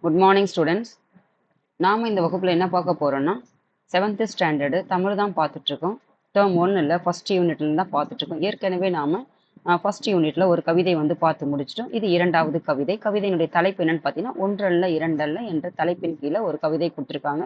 Good morning students. நாம் இந்த வகுப்பில் என்ன பார்க்க போகிறோன்னா 7th ஸ்டாண்டர்டு தமிழ் தான் பார்த்துட்ருக்கோம். டேர்ம் 1 ஃபஸ்ட் யூனிட்லேருந்து தான் பார்த்துட்ருக்கோம். ஏற்கனவே நாம் ஃபஸ்ட் யூனிட்டில் ஒரு கவிதை வந்து பார்த்து முடிச்சிட்டோம். இது இரண்டாவது கவிதை. கவிதையினுடைய தலைப்பு என்னென்னு பார்த்தீங்கன்னா ஒன்றல்ல இரண்டல்ல என்ற தலைப்பின் கீழே ஒரு கவிதை கொடுத்துருக்காங்க.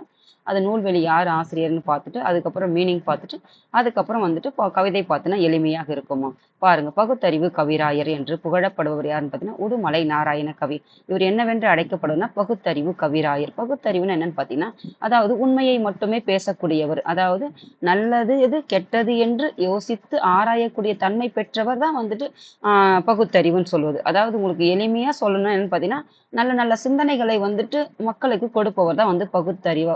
அது நூல்வெளி யார் ஆசிரியர்னு பார்த்துட்டு அதுக்கப்புறம் மீனிங் பார்த்துட்டு அதுக்கப்புறம் வந்துட்டு கவிதை பார்த்தினா எளிமையாக இருக்குமா பாருங்க. பகுத்தறிவு கவிராயர் என்று புகழப்படுபவர் யாருன்னு பார்த்தீங்கன்னா உடுமலை நாராயண கவி. இவர் என்னவென்று அழைக்கப்படுதுன்னா பகுத்தறிவு கவிராயர். பகுத்தறிவுன்னு என்னன்னு பார்த்தீங்கன்னா அதாவது உண்மையை மட்டுமே பேசக்கூடியவர், அதாவது நல்லது எது கெட்டது என்று யோசித்து ஆராயக்கூடிய தன்மை பெற்றவர் தான் வந்துட்டு பகுத்தறிவுன்னு சொல்லுவது. அதாவது உங்களுக்கு எளிமையா சொல்லணும் என்னன்னு பார்த்தீங்கன்னா நல்ல நல்ல சிந்தனைகளை வந்துட்டு மக்களுக்கு கொடுப்பவர் தான் வந்து பகுத்தறிவு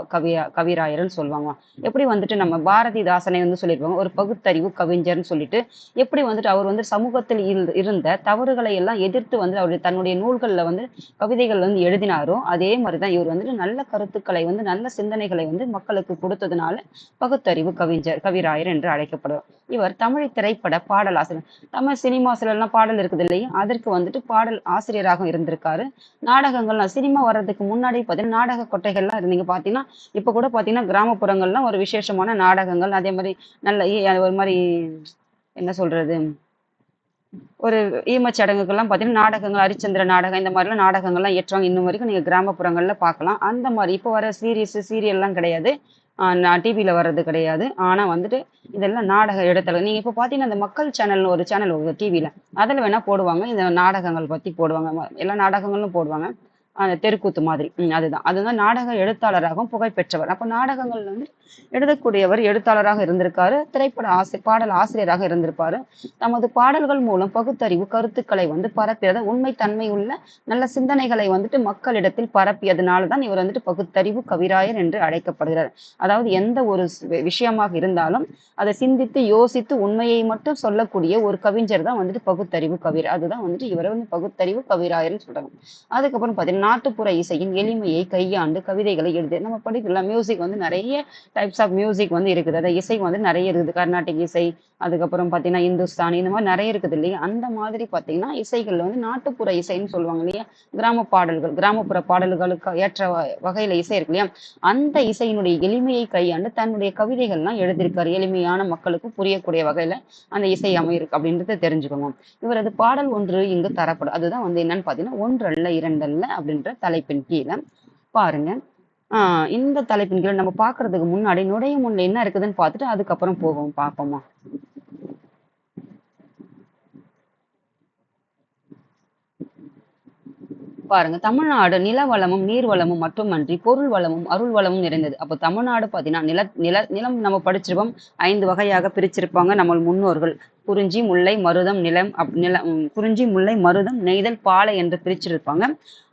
கவிராயர்னு சொல்லுவாங்க. எப்படி வந்துட்டு நம்ம பாரதிதாசனை வந்து சொல்லியிருப்பாங்க ஒரு பகுத்தறிவு கவிஞர்னு சொல்லிட்டு. எப்படி வந்துட்டு அவர் வந்து சமூகத்தில் இருந்த தவறுகளை எல்லாம் எதிர்த்து வந்து அவருடைய தன்னுடைய நூல்களில் வந்து கவிதைகள் வந்து எழுதினாரோ அதே மாதிரிதான் இவர் வந்துட்டு நல்ல கருத்துக்களை வந்து நல்ல சிந்தனைகளை வந்து மக்களுக்கு கொடுத்ததுனால பகுத்தறிவு கவிராயர் என்று அழைக்கப்படுவார். இவர் தமிழ் திரைப்பட பாடலாசிரியர். தமிழ் சினிமாஸ்ல எல்லாம் பாடல் இருக்குது இல்லையா, அதற்கு வந்துட்டு பாடல் ஆசிரியராக இருந்திருக்காரு. நாடகங்கள்லாம் சினிமா வர்றதுக்கு முன்னாடி பார்த்தீங்கன்னா நாடக கொட்டைகள்லாம் இருந்தீங்க பார்த்தீங்கன்னா இப்போ கூட பார்த்தீங்கன்னா கிராமப்புறங்கள்லாம் ஒரு விசேஷமான நாடகங்கள், அதே மாதிரி நல்ல ஒரு மாதிரி என்ன சொல்றது ஒரு ஈமச்சடங்குகள்லாம் பார்த்தீங்கன்னா நாடகங்கள், ஹரிச்சந்திர நாடகம் இந்த மாதிரிலாம் நாடகங்கள்லாம் ஏற்றுவாங்க. இன்னும் வரைக்கும் நீங்கள் கிராமப்புறங்கள்ல பார்க்கலாம். அந்த மாதிரி இப்போ வர சீரியல்லாம் கிடையாது, டிவியில் வர்றது கிடையாது. ஆனால் வந்துட்டு இதெல்லாம் நாடக இடத்துல நீங்கள் இப்போ பார்த்தீங்கன்னா இந்த மக்கள் சேனல்னு ஒரு சேனல் டிவியில் அதில் வேணால் போடுவாங்க. இந்த நாடகங்கள் பற்றி போடுவாங்க, எல்லா நாடகங்களும் போடுவாங்க. அந்த தெருக்கூத்து மாதிரி. அதுதான் நாடக எழுத்தாளராகவும் புகழ்பெற்றவர். அப்போ நாடகங்கள் வந்து எழுதக்கூடியவர் எழுத்தாளராக இருந்திருக்காரு, திரைப்பட பாடல் ஆசிரியராக இருந்திருப்பாரு. தமது பாடல்கள் மூலம் பகுத்தறிவு கருத்துக்களை வந்து பரப்பியத உண்மை தன்மை உள்ள நல்ல சிந்தனைகளை வந்துட்டு மக்களிடத்தில் பரப்பியதுனாலதான் இவர் வந்துட்டு பகுத்தறிவு கவிராயர் என்று அழைக்கப்படுகிறார். அதாவது எந்த ஒரு விஷயமாக இருந்தாலும் அதை சிந்தித்து யோசித்து உண்மையை மட்டும் சொல்லக்கூடிய ஒரு கவிஞர் தான் வந்துட்டு பகுத்தறிவு கவிர். அதுதான் வந்துட்டு இவரை வந்து பகுத்தறிவு கவிராயர்னு சொல்றாங்க. அதுக்கப்புறம் பார்த்தீங்கன்னா நாட்டுப்புற இசையின் எளிமையை கையாண்டு கவிதைகளை எழுது. நம்ம படிக்கலாம் மியூசிக் வந்து நிறைய டைப்ஸ் ஆஃப் மியூசிக் வந்து இருக்குது. அதை இசை வந்து நிறைய இருக்குது. கர்நாடிக் இசை, அதுக்கப்புறம் பார்த்தீங்கன்னா இந்துஸ்தானி, இந்த மாதிரி நிறைய இருக்குது இல்லையா. அந்த மாதிரி பார்த்தீங்கன்னா இசைகள்ல வந்து நாட்டுப்புற இசைன்னு சொல்லுவாங்க இல்லையா, கிராமப்புற பாடல்களுக்கு ஏற்ற வகையில இசை இருக்கு இல்லையா, அந்த இசையினுடைய எளிமையை கையாண்டு தன்னுடைய கவிதைகள்லாம் எழுதியிருக்காரு. எளிமையான மக்களுக்கு புரியக்கூடிய வகையில அந்த இசை அமையிருக்கு அப்படின்றத தெரிஞ்சுக்கோங்க. இவரது பாடல் ஒன்று இங்கு தரப்படும். அதுதான் வந்து என்னன்னு பார்த்தீங்கன்னா ஒன்றல்ல இரண்டல்ல அப்படின்ற தலைப்பின் கீழே பாருங்க. இந்த தலைப்பின் கீழே நம்ம பார்க்கறதுக்கு முன்னாடி நுழையும் முன்ன என்ன இருக்குதுன்னு பார்த்துட்டு அதுக்கப்புறம் பார்ப்போமா. பாருங்க, தமிழ்நாடு நில வளமும் நீர் வளமும் மட்டுமன்றி பொருள் வளமும் அருள் வளமும் நிறைந்தது. அப்போ தமிழ்நாடு பார்த்தீங்கன்னா நிலம் நம்ம படிச்சிருப்போம், 5 வகையாக பிரிச்சிருப்பாங்க நம்ம முன்னோர்கள். குறிஞ்சி முல்லை மருதம் குறிஞ்சி முல்லை மருதம் நெய்தல் பாலை என்று பிரிச்சிருப்பாங்க.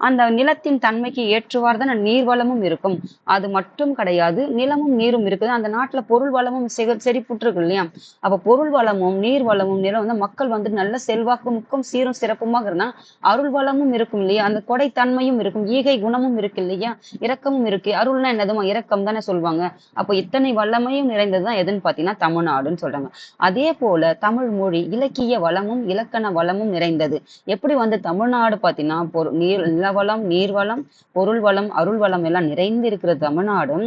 அந்த நிலத்தின் தன்மைக்கு ஏற்றுவார் தான் நீர் வளமும் இருக்கும். அது மட்டும் கிடையாது, நிலமும் நீரும் இருக்குது. அந்த நாட்டுல பொருள் வளமும் செறிப்புற்று இல்லையா. அப்ப பொருள் வளமும் நீர் வளமும் நிலம் வந்து மக்கள் வந்து நல்ல செல்வாக்கும் சீரும் சிறப்புமாக இருந்தா அருள் வளமும் இருக்கும் இல்லையா, அந்த கொடைத்தன்மையும் இருக்கும், ஈகை குணமும் இருக்கு இல்லையா, இரக்கமும் இருக்கு. அருள்னா என்னதுமா இரக்கம் தானே சொல்லுவாங்க. அப்போ இத்தனை வல்லமையும் நிறைந்ததுதான் எதுன்னு பாத்தீங்கன்னா தமிழ்நாடுன்னு சொல்றாங்க. அதே போல தமிழ் மொழி இலக்கிய வளமும் இலக்கண வளமும் நிறைந்தது. எப்படி வந்து தமிழ்நாடு பாத்தீங்கன்னா நிலவளம் நீர்வளம் பொருள் வளம் அருள் வளம் எல்லாம் நிறைந்து இருக்கிற தமிழ்நாடும்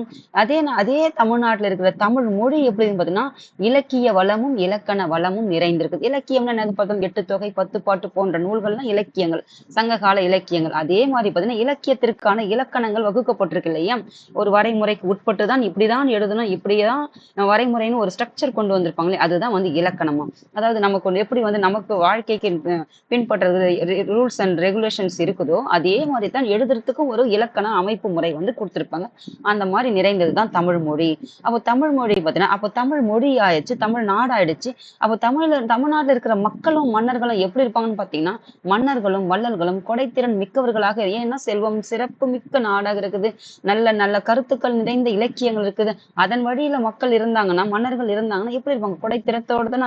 அதே தமிழ்நாட்டுல இருக்கிற தமிழ் மொழி எப்படின்னு பாத்தீங்கன்னா இலக்கிய வளமும் இலக்கண வளமும் நிறைந்திருக்குது. இலக்கியம்னா என்னது பார்த்தோம், 8 தொகை 10 பாட்டு போன்ற நூல்கள்லாம் இலக்கியங்கள், சங்ககால இலக்கியங்கள். அதே மாதிரி பாத்தீங்கன்னா இலக்கியத்திற்கான இலக்கணங்கள் வகுக்கப்பட்டிருக்கு இல்லையா. ஒரு வரைமுறைக்கு உட்பட்டுதான் இப்படிதான் எழுதணும், இப்படிதான் வரைமுறைன்னு ஒரு ஸ்ட்ரக்சர் கொண்டு வந்திருப்பாங்களே, அதுதான் வந்து இலக்கணமா. அதாவது நமக்கு எப்படி வந்து நமக்கு வாழ்க்கைக்கு பின்பற்றது ரூல்ஸ் அண்ட் ரெகுலேஷன்ஸ் இருக்குதோ அதே மாதிரி தான் எழுதுறதுக்கும் ஒரு இலக்கண அமைப்பு முறை வந்து கொடுத்துருப்பாங்க. அந்த மாதிரி நிறைந்தது தான் தமிழ் மொழி. அப்போ தமிழ் மொழி பார்த்தீங்கன்னா அப்போ தமிழ் மொழி ஆயிடுச்சு, தமிழ் நாடு ஆயிடுச்சு. அப்போ தமிழ்நாட்டில் இருக்கிற மக்களும் மன்னர்களும் எப்படி இருப்பாங்கன்னு பார்த்தீங்கன்னா மன்னர்களும் வள்ளல்களும் கொடைத்திறன் மிக்கவர்களாக, ஏன்னா செல்வம் சிறப்பு மிக்க நாடாக இருக்குது, நல்ல நல்ல கருத்துக்கள் நிறைந்த இலக்கியங்கள் இருக்குது. அதன் வழியில மக்கள் இருந்தாங்கன்னா மன்னர்கள் இருந்தாங்கன்னா எப்படி இருப்பாங்க, கொடைத்திறத்தோடு தான்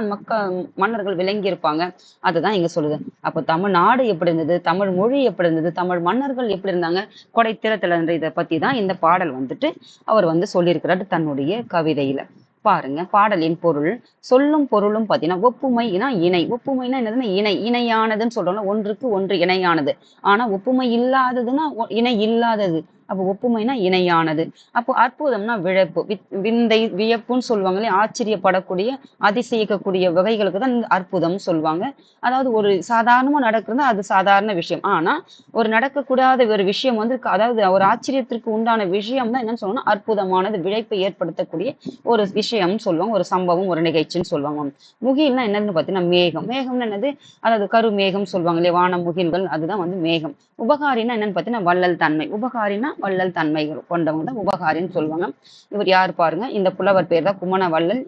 மன்னர்கள் விளங்கி இருப்பாங்க. அதுதான் இங்க சொல்லுது. அப்போ தமிழ்நாடு எப்படி இருந்தது, தமிழ் மொழி எப்படி இருந்தது, தமிழ் மன்னர்கள் எப்படி இருந்தாங்க, கொடைத்திறத்துல இதை பத்தி தான் இந்த பாடல் வந்துட்டு அவர் வந்து சொல்லியிருக்கிறாரு தன்னுடைய கவிதையில. பாருங்க பாடலின் பொருள். சொல்லும் பொருளும் பார்த்தீங்கன்னா ஒப்புமைனா இணை. ஒப்புமைனா என்னதுன்னா இணை. இணையானதுன்னு சொல்றோம்ல, ஒன்றுக்கு ஒன்று இணையானது. ஆனா ஒப்புமை இல்லாததுன்னா இணை இல்லாதது. அப்போ ஒப்புமைனா இணையானது. அப்போ அற்புதம்னா விழப்பு, விந்தை, வியப்புன்னு சொல்லுவாங்க இல்லையா, ஆச்சரியப்படக்கூடிய, அதிசயிக்கக்கூடிய வகைகளுக்கு தான் இந்த அற்புதம் சொல்லுவாங்க. அதாவது ஒரு சாதாரணமா நடக்குதுன்னா அது சாதாரண விஷயம். ஆனா ஒரு நடக்கக்கூடாத ஒரு விஷயம் வந்து அதாவது ஒரு ஆச்சரியத்திற்கு உண்டான விஷயம் தான் என்னன்னு சொல்லணும்னா அற்புதமானது, விழைப்பை ஏற்படுத்தக்கூடிய ஒரு விஷயம்னு சொல்லுவாங்க, ஒரு சம்பவம், ஒரு நிகழ்ச்சின்னு சொல்லுவாங்க. முகில்னா என்னன்னு பார்த்தீங்கன்னா மேகம். மேகம்னு என்னது, அதாவது கருமேகம் சொல்லுவாங்க இல்லையா, வான முகில்கள், அதுதான் வந்து மேகம். உபகாரின்னா என்னன்னு பார்த்தீங்கன்னா வள்ளல் தன்மை. உபகாரின்னா வள்ளல் தன்மைகள் கொண்டவங்க தான் உபகாரின்னு சொல்லுவாங்க. இவர் யார் பாருங்க, இந்த புலவர் பேர் தான் குமண வள்ளல்.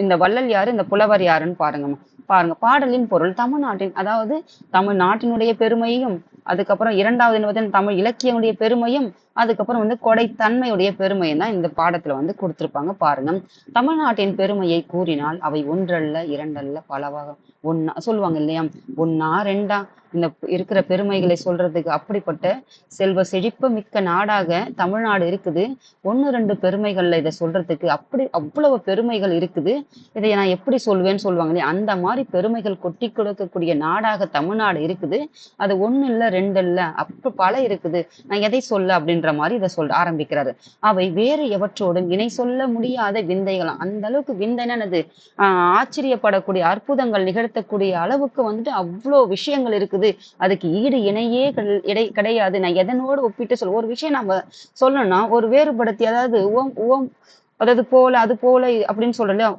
இந்த வள்ளல் யாரு, இந்த புலவர் யாருன்னு பாருங்கம்மா. பாருங்க பாடலின் பொருள். தமிழ்நாட்டின், அதாவது தமிழ்நாட்டினுடைய பெருமையும், அதுக்கப்புறம் இரண்டாவது என்ன பார்த்தீங்கன்னா தமிழ் இலக்கியனுடைய பெருமையும், அதுக்கப்புறம் வந்து கொடைத்தன்மையுடைய பெருமையும் தான் இந்த பாடத்துல வந்து கொடுத்திருப்பாங்க பாருங்க. தமிழ்நாட்டின் பெருமையை கூறினால் அவை ஒன்றல்ல இரண்டல்ல பலவாக. ஒன்னா சொல்லுவாங்க இல்லையா, ஒன்னா ரெண்டா இந்த இருக்கிற பெருமைகளை சொல்றதுக்கு. அப்படிப்பட்ட செல்வ செழிப்பு மிக்க நாடாக தமிழ்நாடு இருக்குது. ஒன்னு ரெண்டு பெருமைகள்ல இதை சொல்றதுக்கு அப்படி அவ்வளவு பெருமைகள் இருக்குது. இதை நான் எப்படி சொல்வேன்னு சொல்லுவாங்க இல்லையா, அந்த மாதிரி பெருமைகள் கொட்டி கொடுக்கக்கூடிய நாடாக தமிழ்நாடு இருக்குது. அது ஒண்ணு இல்ல ரெண்டு இல்ல, அப்ப பல இருக்குது. நான் எதை சொல்ல அப்படின்ற மாதிரி இதை சொல்ல ஆரம்பிக்கிறாரு. அவை வேறு எவற்றோடும் இணை சொல்ல முடியாத விந்தைகளாம். அந்த அளவுக்கு விந்தைன்னு என்னது, ஆச்சரியப்படக்கூடிய, அற்புதங்கள் நிகழ்த்தக்கூடிய அளவுக்கு வந்துட்டு அவ்வளோ விஷயங்கள் இருக்குது. அதுக்கு ஈடு இணையே கிடையாது. நான் எதனோடு ஒப்பிட்டு சொல்ல ஒரு விஷயம் நம்ம சொல்லணும்னா ஒரு வேறுபடுத்தி, அதாவது அதாவது போல அது போல அப்படின்னு சொல்றோம் இல்லையா,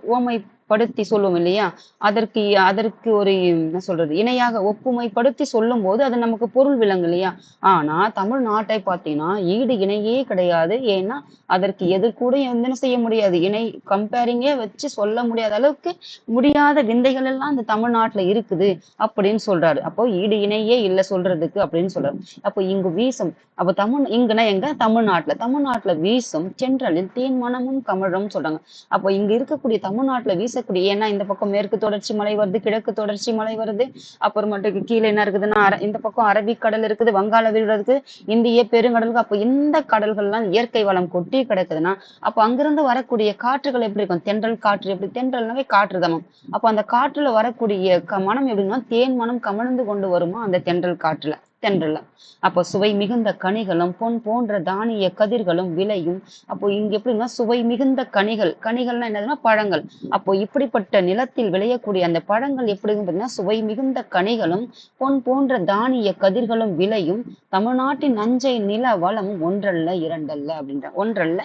உவமைப்படுத்தி சொல்லுவோம் இல்லையா, அதற்கு அதற்கு ஒரு என்ன சொல்றது, இணையாக ஒப்புமைப்படுத்தி சொல்லும் போது அது நமக்கு பொருள் விளங்கு இல்லையா. ஆனா தமிழ்நாட்டை பார்த்தீங்கன்னா ஈடு இணையே கிடையாது. ஏன்னா அதற்கு எதிர்கூட என்ன செய்ய முடியாது, இணை கம்பேரிங்கே வச்சு சொல்ல முடியாத அளவுக்கு முடியாத விந்தைகள் எல்லாம் இந்த தமிழ்நாட்டுல இருக்குது அப்படின்னு சொல்றாரு. அப்போ ஈடு இணையே இல்லை சொல்றதுக்கு அப்படின்னு சொல்றாரு. அப்போ இங்கு வீசும், அப்போ இங்குன்னா எங்க, தமிழ்நாட்டுல வீசும் சென்றலில் தேன் மனமும் கமழும் சொல்றாங்க. அப்போ இங்க இருக்கக்கூடிய தமிழ்நாட்டுல வீசக்கூடிய, ஏன்னா இந்த பக்கம் மேற்கு தொடர்ச்சி மலை வருது, கிழக்கு தொடர்ச்சி மலை வருது, அப்புறமேட்டுக்கு கீழே என்ன இருக்குதுன்னா இந்த பக்கம் அரபிக்கடல் இருக்குது, வங்காள விரிகுடா இருக்குது, இந்திய பெருங்கடலுக்கு. அப்போ இந்த கடல்கள்லாம் இயற்கை வளம் கொட்டி கிடக்குதுன்னா அப்போ அங்கிருந்து வரக்கூடிய காற்றுகள் எப்படி இருக்கும், தென்றல் காற்று. எப்படி தென்றல்னாவே காற்று தான். அப்போ அந்த காற்றுல வரக்கூடிய மனம் எப்படின்னா தேன் மனம் கமழ்ந்து கொண்டு வருமா அந்த தென்றல் காற்றுல, தென்றல்ல. அப்போ சுவை மிகுந்த கனிகளும் பொன் போன்ற தானிய கதிர்களும் விளையும். அப்போ இங்க எப்படின்னா சுவை மிகுந்த கனிகள்னா என்னதுன்னா பழங்கள். அப்போ இப்படிப்பட்ட நிலத்தில் விளையக்கூடிய அந்த பழங்கள் எப்படி பார்த்தீங்கன்னா சுவை மிகுந்த கனிகளும் பொன் போன்ற தானிய கதிர்களும் விளையும். தமிழ்நாட்டின் நஞ்சை நில வளம் ஒன்றல்ல இரண்டல்ல அப்படின்ற, ஒன்றல்ல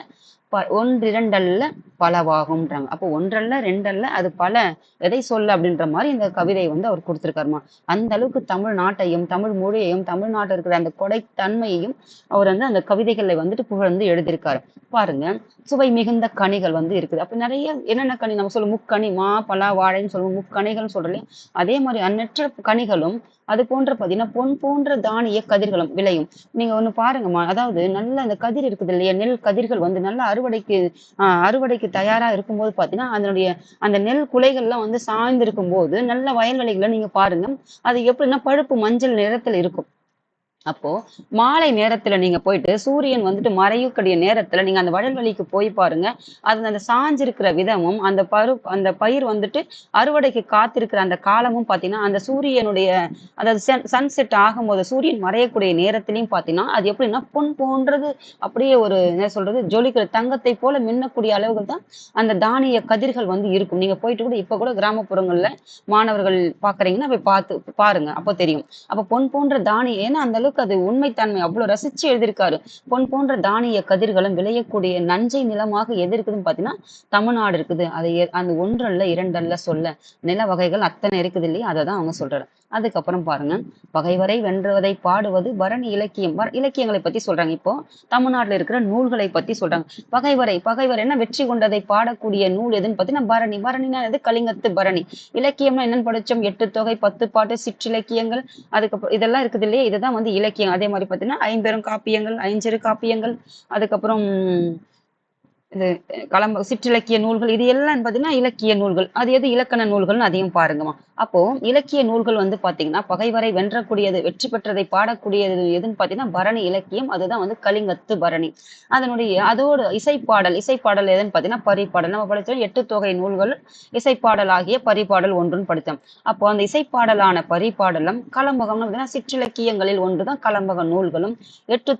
ஒன்றிரண்டல்ல பலவாகும்ன்றாங்க. அப்போ ஒன்றல்ல ரெண்டல்ல அது பல, எதை சொல்ல அப்படின்ற மாதிரி இந்த கவிதையை வந்து அவர் கொடுத்திருக்காருமா. அந்த அளவுக்கு தமிழ்நாட்டையும் தமிழ் மொழியையும் தமிழ்நாட்டில் இருக்கிற அந்த கொடைத்தன்மையையும் அவர் வந்து அந்த கவிதைகளை வந்துட்டு புகழ்ந்து எழுதியிருக்காரு பாருங்க. சுவை மிகுந்த கனிகள் வந்து இருக்குது. அப்ப நிறைய என்னென்ன கனி நம்ம சொல்லுவோம், முக்கனி, மா பலா வாழைன்னு சொல்லுவோம், முக்கனிகள் சொல்றோம். அதே மாதிரி அந்நற்ற கனிகளும் அது போன்ற பார்த்தீங்கன்னா பொன் போன்ற தானிய கதிர்களும் விளையும். நீங்க ஒண்ணு பாருங்கம்மா, அதாவது நல்ல அந்த கதிர் இருக்குது இல்லையா, நெல் கதிர்கள் வந்து நல்ல அறுவடைக்கு தயாரா இருக்கும்போது பாத்தீங்கன்னா அதனுடைய அந்த நெல் குலைகள்லாம் வந்து சாய்ந்து இருக்கும் போது நல்ல வயல்வெளிகளை நீங்க பாருங்க, அது எப்படின்னா பழுப்பு மஞ்சள் நிறத்துல இருக்கும். அப்போ மாலை நேரத்துல நீங்க போயிட்டு சூரியன் வந்துட்டு மறையக்கூடிய நேரத்துல நீங்க அந்த வயல்வெளிக்கு போய் பாருங்க, அது அந்த சாஞ்சிருக்கிற விதமும் அந்த பயிர் வந்துட்டு அறுவடைக்கு காத்திருக்கிற அந்த காலமும் பாத்தீங்கன்னா அந்த சூரியனுடைய, அதாவது சன்செட் ஆகும்போது சூரியன் மறையக்கூடிய நேரத்திலையும் பாத்தீங்கன்னா அது எப்படின்னா பொன் போன்றது, அப்படியே ஒரு என்ன சொல்றது, ஜொலிக்கிற தங்கத்தை போல மின்னக்கூடிய அளவுக்கு தான் அந்த தானிய கதிர்கள் வந்து இருக்கும். நீங்க போயிட்டு கூட இப்ப கூட கிராமப்புறங்கள்ல மாணவர்கள் பாக்குறீங்கன்னா போய் பாருங்க, அப்போ தெரியும். அப்ப பொன் போன்ற தானிய, ஏன்னா அந்த அளவுக்கு அது உண்மைத்தன்மை அவ்வளவு ரசிச்சு எழுதியிருக்காரு. பொன் போன்ற தானிய கதிர்களும் விளையக்கூடிய நஞ்சை நிலமாக எது இருக்குதுன்னு பாத்தீங்கன்னா தமிழ்நாடு இருக்குது. அதை அந்த ஒன்றல்ல இரண்டல்ல சொல்ல, நில வகைகள் அத்தனை இருக்குது இல்லையா, அதை தான் அவங்க சொல்றாரு. அதுக்கப்புறம் பாருங்க, பகைவரை வென்றதை பாடுவது பரணி இலக்கியம். இலக்கியங்களை பத்தி சொல்றாங்க. இப்போ தமிழ்நாட்டுல இருக்கிற நூல்களை பத்தி சொல்றாங்க. பகைவர் என்ன வெற்றி கொண்டதை பாடக்கூடிய நூல் எதுன்னு பாத்தீங்கன்னா பரணி. பரணினா எது, கலிங்கத்து பரணி. இலக்கியம்னா என்னன்னு படிச்சோம், 8 தொகை 10 பாட்டு சிற்றிலக்கியங்கள், அதுக்கப்புறம் இதெல்லாம் இருக்குது இல்லையா, இதுதான் வந்து இலக்கியம். அதே மாதிரி பாத்தீங்கன்னா ஐம்பெரும் காப்பியங்கள், ஐஞ்சிறு காப்பியங்கள், அதுக்கப்புறம் இது சிற்றிலக்கிய நூல்கள், இது எல்லாம் பாத்தீங்கன்னா இலக்கிய நூல்கள். அது எது, இலக்கண நூல்கள்னு அதையும் பாருங்கம்மா. அப்போ இலக்கிய நூல்கள் வந்து பாத்தீங்கன்னா பகைவரை வென்றக்கூடியது, வெற்றி பெற்றதை பாடக்கூடியது எதுன்னு பாத்தீங்கன்னா பரணி இலக்கியம். அதுதான் வந்து கலிங்கத்து பரணி. அதோடு இசைப்பாடல் எதுன்னு பாத்தீங்கன்னா பரிபாடல். நம்ம படிச்சோம் 8 தொகை நூல்கள் இசைப்பாடல் ஆகிய பரிபாடல் ஒன்றுன்னு படித்தோம். அப்போ அந்த இசைப்பாடலான பரிபாடலும் கலம்பகம்னு சிற்றிலக்கியங்களில் ஒன்றுதான் கலம்பக நூல்களும். 8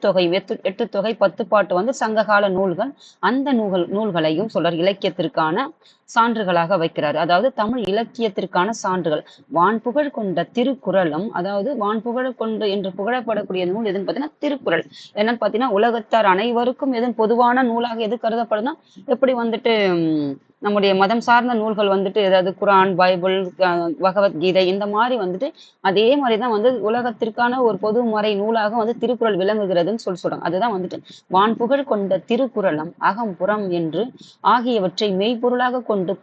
தொகை 10 பாட்டு வந்து சங்ககால நூல்கள். அந்த நூல்களையும் சொல்றார் இலக்கியத்திற்கான சான்றுகளாக வைக்கிறார். அதாவது தமிழ் இலக்கியத்திற்கான சான்றுகள். வான்புகழ் கொண்ட திருக்குறளும், அதாவது வான்புகழ் கொண்டு என்று புகழப்படக்கூடிய நூல் எதுன்னு பாத்தீங்கன்னா திருக்குறள். என்னன்னு பாத்தீங்கன்னா உலகத்தார் அனைவருக்கும் எதுவும் பொதுவான நூலாக எது கருதப்படுதுன்னா, எப்படி வந்துட்டு நம்முடைய மதம் சார்ந்த நூல்கள் வந்துட்டு ஏதாவது குரான், பைபிள், பகவத்கீதை இந்த மாதிரி வந்துட்டு அதே மாதிரிதான் வந்து உலகத்திற்கான ஒரு பொதுமறை நூலாக வந்து திருக்குறள் விளங்குகிறதுன்னு சொல்றாங்க. அதுதான் வந்துட்டு வான்புகழ் கொண்ட திருக்குறளும் அகம் புறம் என்று ஆகியவற்றை மெய்ப்பொருளாக கொண்டு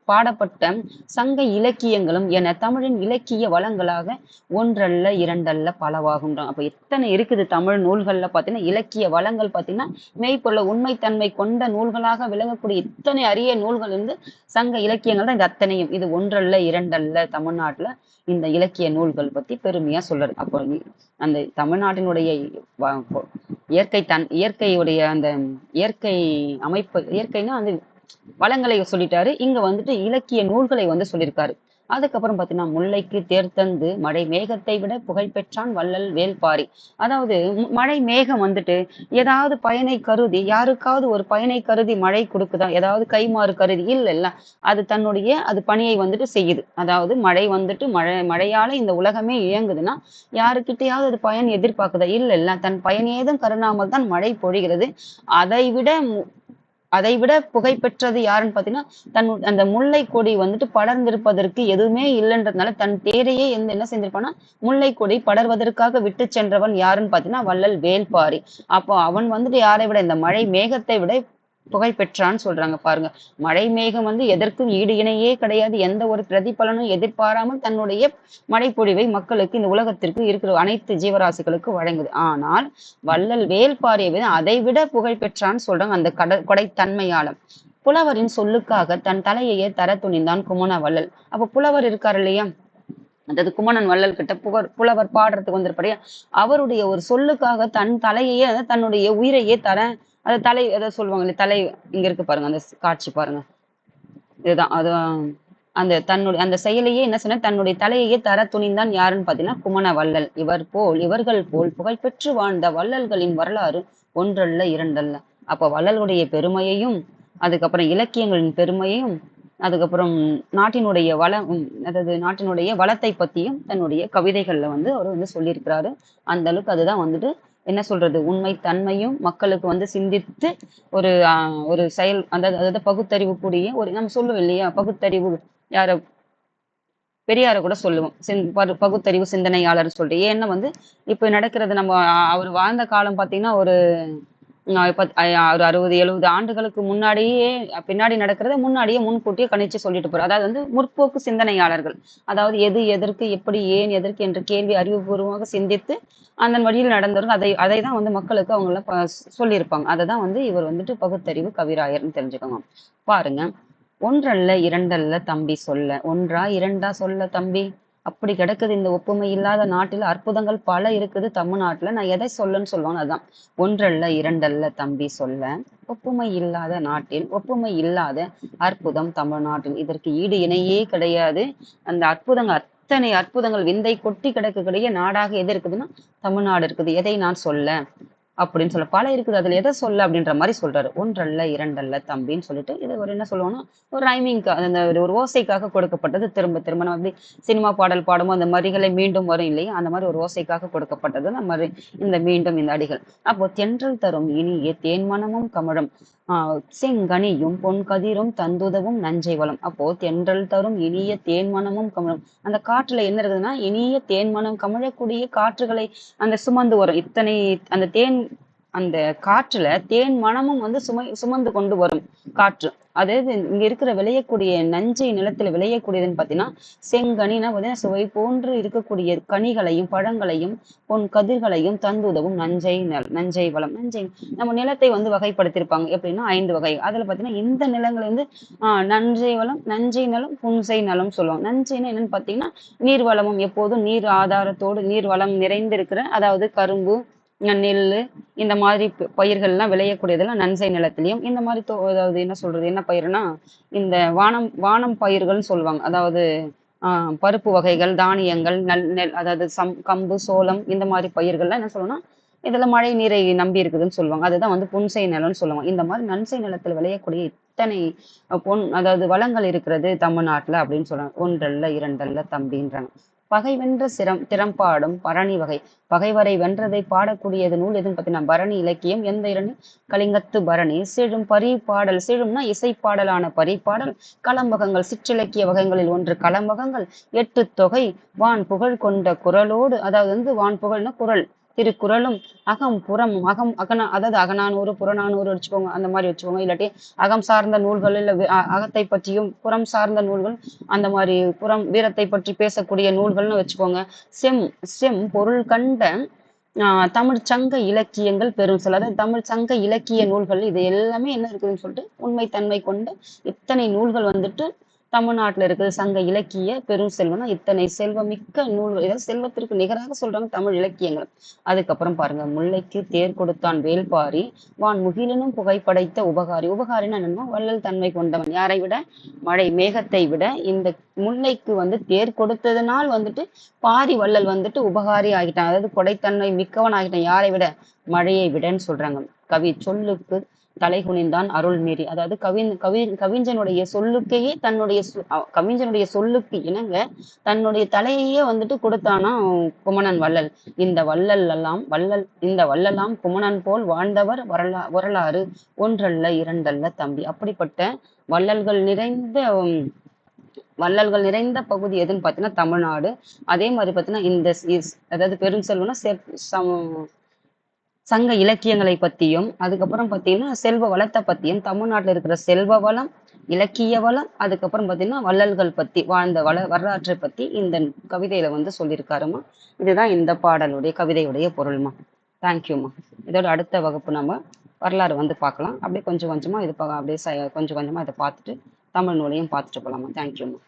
பாடப்பட்ட சங்க இலக்கியங்களும் என தமிழின் இலக்கிய வளங்களாக ஒன்றல்ல இரண்டல்ல பலவாகுன்றான். அப்ப எத்தனை இருக்குது தமிழ் நூல்கள்ல பாத்தீங்கன்னா இலக்கிய வளங்கள் பாத்தீங்கன்னா மெய்ப்பொருள உண்மைத்தன்மை கொண்ட நூல்களாக விளங்கக்கூடிய இத்தனை அரிய நூல்கள் வந்து சங்க இலக்கியங்கள் தான். இது அத்தனையும் இது ஒன்றல்ல இரண்டல்ல. தமிழ்நாட்டுல இந்த இலக்கிய நூல்கள் பத்தி பெருமையா சொல்றாரு. அப்போ அந்த தமிழ்நாட்டினுடைய இயற்கையுடைய அந்த இயற்கை அமைப்பு, இயற்கைன்னா அந்த வளங்களை சொல்லிட்டாரு. இங்க வந்துட்டு இலக்கிய நூல்களை வந்து சொல்லியிருக்காரு. அதுக்கப்புறம் பாத்தீங்கன்னா முல்லைக்கு தேர்தந்து மழை மேகத்தை விட புகழ்பெற்றான் வள்ளல் வேல்பாரி. அதாவது மழை மேகம் வந்துட்டு ஏதாவது பயனை கருதி, யாருக்காவது ஒரு பயனை கருதி மழை கொடுக்குதா, ஏதாவது கைமாறு கருதி இல்ல, அது பணியை வந்துட்டு செய்யுது. அதாவது மழை வந்துட்டு மழையால இந்த உலகமே இயங்குதுன்னா யாருக்கிட்டையாவது அது பயன் எதிர்பார்க்குதா இல்ல, தன் பயனேதும் கருணாமல் தான் மழை பொழிகிறது. அதை விட புகைப்பெற்றது யாருன்னு பாத்தீங்கன்னா அந்த முல்லை கொடி வந்துட்டு படர்ந்திருப்பதற்கு எதுவுமே இல்லைன்றதுனால தன் தேரையே என்ன செஞ்சிருப்பான்னா முல்லை கொடி படர்வதற்காக விட்டு சென்றவன் யாருன்னு பாத்தீங்கன்னா வள்ளல் வேல்பாரி. அப்போ அவன் வந்துட்டு யாரை விட இந்த மழை மேகத்தை விட புகை பெற்றான்னு சொல்றாங்க. பாருங்க, மழை மேகம் வந்து எதற்கும் ஈடு இணையே கிடையாது. எந்த ஒரு பிரதிபலனும் எதிர்பாராமல் தன்னுடைய மழைப்பொழிவை மக்களுக்கு, இந்த உலகத்திற்கு இருக்கிற அனைத்து ஜீவராசிகளுக்கு வழங்குது. ஆனால் வள்ளல் வேல்பாரியை அதை விட புகழ் பெற்றான்னு சொல்றாங்க அந்த கொடைத்தன்மையால. புலவரின் சொல்லுக்காக தன் தலையையே தர துணிந்தான் குமண வள்ளல். அப்ப புலவர் இருக்காரு இல்லையா, அதாவது குமணன் வள்ளல் கிட்ட புலவர் பாடுறதுக்கு வந்திருப்பாரு. அவருடைய ஒரு சொல்லுக்காக தன் தலையையே, தன்னுடைய உயிரையே அது தலை எதாவது சொல்லுவாங்க, தலை இங்க இருக்கு பாருங்க, அந்த காட்சி பாருங்க, இதுதான் அது. அந்த செயலையே என்ன சொன்ன, தன்னுடைய தலையையே தர துணிந்தான் யாருன்னு பாத்தீங்கன்னா குமண வள்ளல். இவர்கள் போல் புகழ்பெற்று வாழ்ந்த வள்ளல்களின் வரலாறு ஒன்றல்ல இரண்டல்ல. அப்ப வள்ளலுடைய பெருமையையும், அதுக்கப்புறம் இலக்கியங்களின் பெருமையையும், அதுக்கப்புறம் நாட்டினுடைய அதாவது நாட்டினுடைய வளத்தை பத்தியும் தன்னுடைய கவிதைகள்ல வந்து அவர் வந்து சொல்லியிருக்கிறாரு. அந்த அளவுக்கு அதுதான் வந்துட்டு என்ன சொல்றது, உண்மை தன்மையும் மக்களுக்கு வந்து சிந்தித்து ஒரு செயல், அதாவது பகுத்தறிவு கூடிய ஒரு, நம்ம சொல்லுவோம் இல்லையா பகுத்தறிவு, யார பெரியார கூட சொல்லுவோம் பகுத்தறிவு சிந்தனையாளர் சொல்லிட்டு. ஏன்னா வந்து இப்ப நடக்கிறது, நம்ம அவர் வாழ்ந்த காலம் பாத்தீங்கன்னா ஒரு 60-70 ஆண்டுகளுக்கு முன்னாடியே பின்னாடி நடக்கிறத முன்னாடியே முன்கூட்டியே கணிச்சு சொல்லிட்டு போறாரு. அதாவது வந்து முற்போக்கு சிந்தனையாளர்கள், அதாவது எது எதற்கு எப்படி ஏன் எதற்கு என்ற கேள்வி அறிவுபூர்வமாக சிந்தித்து அந்த வழியில் நடந்தவர்கள் அதை தான் வந்து மக்களுக்கு அவங்க எல்லாம் சொல்லியிருப்பாங்க. அதை தான் வந்து இவர் வந்துட்டு பகுத்தறிவு கவிராயர்னு தெரிஞ்சுக்கோங்க. பாருங்க, ஒன்றல்ல இரண்டல்ல தம்பி சொல்ல, ஒன்றா இரண்டா சொல்ல தம்பி, அப்படி கிடக்குது இந்த ஒப்புமை இல்லாத நாட்டில். அற்புதங்கள் பல இருக்குது தமிழ்நாட்டுல. நான் எதை சொல்லன்னு சொல்லுவாங்க, அதுதான் ஒன்றல்ல இரண்டல்ல தம்பி சொல்ல, ஒப்புமை இல்லாத நாட்டில் ஒப்புமை இல்லாத அற்புதம் தமிழ்நாட்டில். இதற்கு ஈடு இணையே கிடையாது. அந்த அத்தனை அற்புதங்கள் விந்தை கொட்டி கிடக்கக்கூடிய நாடாக எது இருக்குதுன்னா தமிழ்நாடு இருக்குது. எதை நான் சொல்ல அப்படின்னு சொல்ல, பல இருக்குது, அதுல எதை சொல்ல அப்படின்ற மாதிரி சொல்றாரு. ஒன்றல்ல இரண்டல்ல தம்பின்னு சொல்லிட்டு இது ஒரு என்ன சொல்லுவோம்னா ஒரு ரைமிங்காக, அந்த ஒரு ஓசைக்காக கொடுக்கப்பட்டது. திரும்ப திரும்ப நம்ம எப்படி சினிமா பாடல் பாடுமோ அந்த மரிகளை மீண்டும் வரும் இல்லையா, அந்த மாதிரி ஒரு ஓசைக்காக கொடுக்கப்பட்டது நம்ம இந்த மீண்டும் இந்த அடிகள். அப்போ தென்றல் தரும் இனிய தேன்மனமும் கமழும் செங்கனியும் பொன் கதிரும் தந்துதவும் நஞ்சை வளம். அப்போ தென்றல் தரும் இனிய தேன்மனமும் கமழும், அந்த காற்றுல என்ன இருக்குதுன்னா இனிய தேன்மனம் கமழக்கூடிய காற்றுகளை அந்த சுமந்து வரும். அந்த தேன் அந்த காற்றுல தேன் மணமும் வந்து சுமந்து கொண்டு வரும் காற்று. அதாவது இங்க இருக்கிற விளையக்கூடிய நஞ்சை நிலத்துல விளையக்கூடியதுன்னு பாத்தீங்கன்னா செங்கனினா பாத்தீங்கன்னா சுவை போன்று இருக்கக்கூடிய கனிகளையும் பழங்களையும் பொன் கதிர்களையும் தந்துதவும் நஞ்சை வளம். நம்ம நிலத்தை வந்து வகைப்படுத்தியிருப்பாங்க எப்படின்னா 5 வகை. அதுல பாத்தீங்கன்னா இந்த நிலங்கள் வந்து நஞ்சை வளம், நஞ்சை நிலம், புன்சை நிலம் சொல்லுவாங்க. நஞ்சைன்னா என்னன்னு பாத்தீங்கன்னா நீர் வளமும் எப்போதும் நீர் ஆதாரத்தோடு நீர் வளம் நிறைந்திருக்கிற, அதாவது கரும்பு, நெல்லு இந்த மாதிரி பயிர்கள்லாம் விளையக்கூடியதெல்லாம் நன்சை நிலத்திலையும், இந்த மாதிரி அதாவது என்ன சொல்றது, என்ன பயிர்னா இந்த வானம் பயிர்கள்னு சொல்லுவாங்க. அதாவது பருப்பு வகைகள், தானியங்கள், நெல் அதாவது கம்பு, சோளம் இந்த மாதிரி பயிர்கள்லாம் என்ன சொல்லணும்னா இதெல்லாம் மழை நீரை நம்பி இருக்குதுன்னு சொல்லுவாங்க. அதுதான் வந்து புன்சை நிலம்னு சொல்லுவாங்க. இந்த மாதிரி நன்சை நிலத்தில் விளையக்கூடிய இத்தனை அதாவது வளங்கள் இருக்கிறது தமிழ்நாட்டுல அப்படின்னு சொல்றாங்க. ஒன்றல்ல இரண்டல்ல தம்பின்றாங்க. பகை வென்ற திறம்பாடும் பரணி வகை. பகைவரை வென்றதை பாடக்கூடியது நூல் எதுன்னு பார்த்தீங்கன்னா பரணி இலக்கியம். எந்த இரண்டு? கலிங்கத்து பரணி. சிழும் பரிபாடல். சிழும்னா இசைப்பாடலான பரிபாடல். களம்பகங்கள் சிற்றிலக்கிய வகைகளில் ஒன்று களம்பகங்கள். 8 தொகை வான் புகழ் கொண்ட குரலோடு, அதாவது வந்து வான் புகழ்னா குரல், திருக்குறளும் அகம் புறம் அதாவது அகநானூறு புறநானூறு வச்சுக்கோங்க, அந்த மாதிரி வச்சுக்கோங்க. இல்லாட்டி அகம் சார்ந்த நூல்கள் இல்ல அகத்தை பற்றியும் புறம் சார்ந்த நூல்கள், அந்த மாதிரி புறம் வீரத்தை பற்றி பேசக்கூடிய நூல்கள்னு வச்சுக்கோங்க. செம் பொருள் கண்ட தமிழ் சங்க இலக்கியங்கள் பெரும் சில, அதாவது தமிழ் சங்க இலக்கிய நூல்கள் இது எல்லாமே என்ன இருக்குதுன்னு சொல்லிட்டு உண்மைத்தன்மை கொண்ட இத்தனை நூல்கள் வந்துட்டு தமிழ்நாட்டுல இருக்குது. சங்க இலக்கிய பெரும் செல்வம்னா இத்தனை செல்வமிக்க நூல்கள், ஏதாவது செல்வத்திற்கு நிகராக சொல்றாங்க தமிழ் இலக்கியங்கள். அதுக்கப்புறம் பாருங்க, முல்லைக்கு தேர் கொடுத்தான் வேல்பாரி வான் முகிலனும் புகைப்படைத்த உபகாரி. உபகாரின்னு என்னன்னா வள்ளல் தன்மை கொண்டவன். யாரை விட? மழை மேகத்தை விட இந்த முல்லைக்கு வந்து தேர் கொடுத்ததுனால் வந்துட்டு பாரி வள்ளல் வந்துட்டு உபகாரி ஆகிட்டான், அதாவது கொடைத்தன்மை மிக்கவன் ஆகிட்டான். யாரை விட? மழையை விடன்னு சொல்றாங்க. கவி சொல்லுக்கு தலை குனிந்தான் அருள் மீறி. அதாவது கவிஞனுடைய சொல்லுக்கையே கவிஞனுடைய சொல்லுக்கு இணங்க தன்னுடைய தலையையே வந்துட்டு கொடுத்தானா குமணன் வள்ளல். இந்த வள்ளலாம் குமணன் போல் வாழ்ந்தவர் வரலாறு ஒன்றல்ல இரண்டல்ல தம்பி. அப்படிப்பட்ட வள்ளல்கள் நிறைந்த பகுதி எதுன்னு பார்த்தீங்கன்னா தமிழ்நாடு. அதே மாதிரி பார்த்தீங்கன்னா அதாவது பெரும் செல்வம்னா சங்க இலக்கியங்களை பத்தியும், அதுக்கப்புறம் பார்த்தீங்கன்னா செல்வ வளத்தை பத்தியும், தமிழ்நாட்டில் இருக்கிற செல்வ வளம், இலக்கிய வளம், அதுக்கப்புறம் பார்த்தீங்கன்னா வள்ளல்கள் பத்தி வாழ்ந்த வரலாற்றை பத்தி இந்த கவிதையில வந்து சொல்லியிருக்காருமா. இதுதான் இந்த கவிதையுடைய பொருள்மா. தேங்க்யூமா. இதோட அடுத்த வகுப்பு நம்ம வரலாறு வந்து பார்க்கலாம். அப்படியே கொஞ்சம் கொஞ்சமா இது அப்படியே கொஞ்சம் கொஞ்சமா இதை பார்த்துட்டு தமிழ் நூலையும் பார்த்துட்டு போகலாமா. தேங்க்யூமா.